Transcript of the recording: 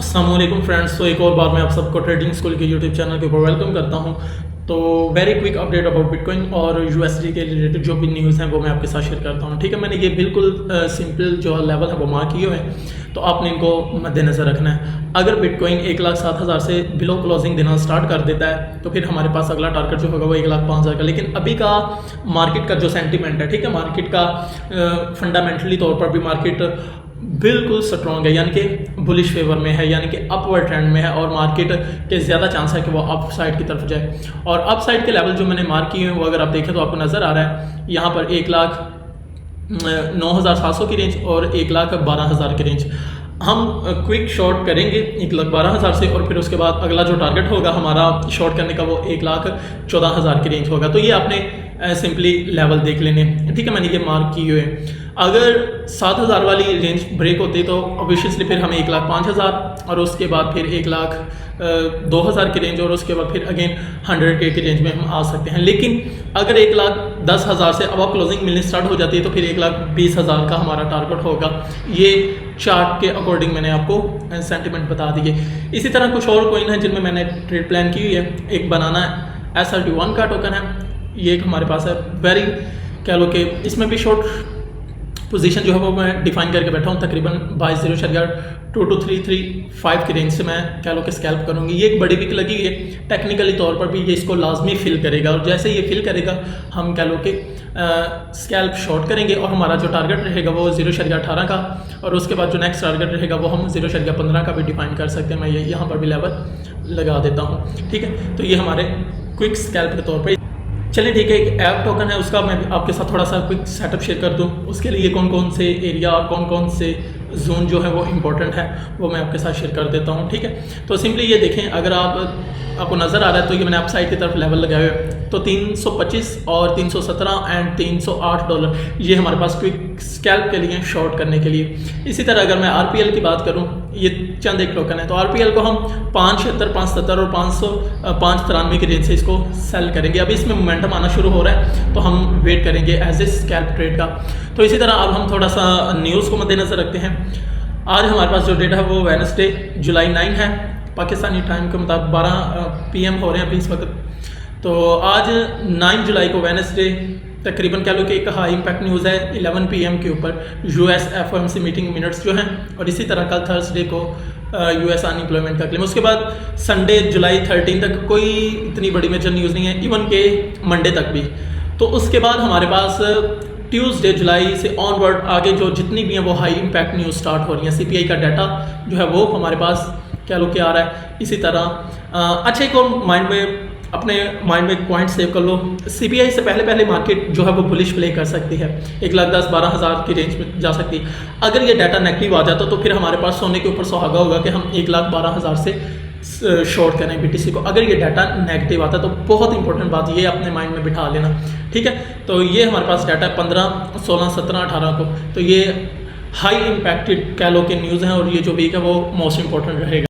अस्सलाम वालेकुम फ्रेंड्स। तो एक और बार मैं आप सबको ट्रेडिंग स्कूल के यूट्यूब चैनल के ऊपर वेलकम करता हूं। तो very quick update about bitcoin और यूएसडी के रिलेटेड जो भी न्यूज़ हैं वो मैं आपके साथ शेयर करता हूं। ठीक है, मैंने ये बिल्कुल सिंपल जो लेवल है वो मार्क किए हुए हैं, तो आपने इनको मद्देनज़र रखना है। अगर बिटकॉइन 1,07,000 से बिलो क्लोजिंग देना स्टार्ट कर देता है तो फिर हमारे पास अगला टारगेट जो होगा वो 1,05,000 का। लेकिन अभी का मार्केट का जो सेंटिमेंट है, ठीक है, मार्केट का फंडामेंटली तौर पर भी मार्केट बिल्कुल स्ट्रॉन्ग है, यानी कि बुलिश फेवर में है, यानी कि अपवर्ड ट्रेंड में है और मार्केट के ज़्यादा चांस है कि वो अप साइड की तरफ जाए। और अप साइड के लेवल जो मैंने मार्क किए हैं वो अगर आप देखें तो आपको नज़र आ रहा है यहाँ पर 1,09,700 की रेंज और 1,12,000 की रेंज। हम क्विक शॉर्ट करेंगे 1,12,000 से और फिर उसके बाद अगला जो टारगेट होगा हमारा शॉर्ट करने का वो 1,14,000 की रेंज होगा। तो ये आपने सिंपली लेवल देख लेने, ठीक है, मैंने ये मार्क किए हुए। अगर 7,000 वाली रेंज ब्रेक होती तो ऑब्वियसली फिर हमें 1,05,000 और उसके बाद फिर 1,02,000 की रेंज और उसके बाद फिर अगेन 100K की रेंज में हम आ सकते हैं। लेकिन अगर 1,10,000 से अब क्लोजिंग मिलनी स्टार्ट हो जाती है तो फिर 1,20,000 का हमारा टारगेट होगा। ये चार्ट के अकॉर्डिंग मैंने आपको सेंटिमेंट बता दिए। इसी तरह कुछ और कॉइन है जिनमें मैंने ट्रेड प्लान की हुई है। एक बनाना SRT1 का टोकन है, ये एक हमारे पास है। वेरी कह लो कि इसमें भी शॉर्ट पोजीशन जो है वो मैं डिफाइन करके बैठा हूँ। तकरीबन 22.2235 की रेंज से मैं कह लो कि स्कैल्प करूँगी। ये एक बड़ी विक लगी हुई है, टेक्निकली तौर पर भी ये इसको लाजमी फिल करेगा और जैसे ये फिल करेगा हम कह लो कि स्कैल्प शॉर्ट करेंगे और हमारा जो टारगेट रहेगा वो 0.18 का और उसके बाद जो नेक्स्ट टारगेट रहेगा वो हम 0.15 का भी डिफाइन कर सकते हैं। मैं ये यहाँ पर भी लेवल लगा देता हूँ, ठीक है। तो ये हमारे क्विक स्कैल्प के तौर पर। चलिए ठीक है, एक ऐप टोकन है उसका मैं आपके साथ थोड़ा सा क्विक सेटअप शेयर कर दूं। उसके लिए कौन कौन से एरिया और कौन कौन से जोन जो है वो इम्पोर्टेंट है वो मैं आपके साथ शेयर कर देता हूं, ठीक है। तो सिंपली ये देखें, अगर आपको नज़र आ रहा है तो ये मैंने अप साइड की तरफ लेवल लगाए हुए, तो 325 और 317 एंड $308 ये हमारे पास क्विक स्कैल्प के लिए शॉर्ट करने के लिए। इसी तरह अगर मैं RPL की बात करूं, ये चंद एक टोकन है, तो RPL को हम 576, 570 और 593 की रेंज से इसको सेल करेंगे। अभी इसमें मोमेंटम आना शुरू हो रहा है तो हम वेट करेंगे एज ए स्कैल्प ट्रेड का। तो इसी तरह अब हम थोड़ा सा न्यूज़ को मद्देनजर रखते हैं। आज हमारे पास जो डेट है वो वेडनेसडे जुलाई 9 है, पाकिस्तानी टाइम के मुताबिक 12 PM हो रहे हैं अभी इस वक्त। तो आज 9 जुलाई को वेडनेसडे तकरीबन कह लो कि एक हाई इम्पैक्ट न्यूज़ है 11 PM के ऊपर US FOMC मीटिंग मिनट्स जो हैं, और इसी तरह कल थर्सडे को US अनएम्प्लॉयमेंट का क्लेम। उसके बाद संडे जुलाई 13 तक कोई इतनी बड़ी मेजर न्यूज़ नहीं है, इवन के मंडे तक भी। तो उसके बाद हमारे पास ट्यूसडे जुलाई से ऑनवर्ड आगे जो जितनी भी हैं वो हाई इम्पैक्ट न्यूज़ स्टार्ट हो रही हैं। CPI का डाटा जो है वो हमारे पास क्या लो कि आ रहा है। इसी तरह अच्छा एक और अपने माइंड में पॉइंट सेव कर लो, CPI से पहले मार्केट जो है वो बुलिश प्ले कर सकती है, 1,10,12,000 की रेंज में जा सकती है। अगर ये डाटा नेगेटिव आ जाता तो फिर हमारे पास सोने के ऊपर सुहागा होगा कि हम 1,12,000 से शॉर्ट करें BTC को। अगर ये डाटा नेगेटिव आता तो बहुत इंपॉर्टेंट बात ये अपने माइंड में बिठा लेना, ठीक है। तो ये हमारे पास डाटा 15, 16, 17, 18 को, तो ये हाई इम्पैक्टेड कह लो कि न्यूज़ हैं और ये जो वीक है वो मोस्ट इंपॉर्टेंट रहेगा।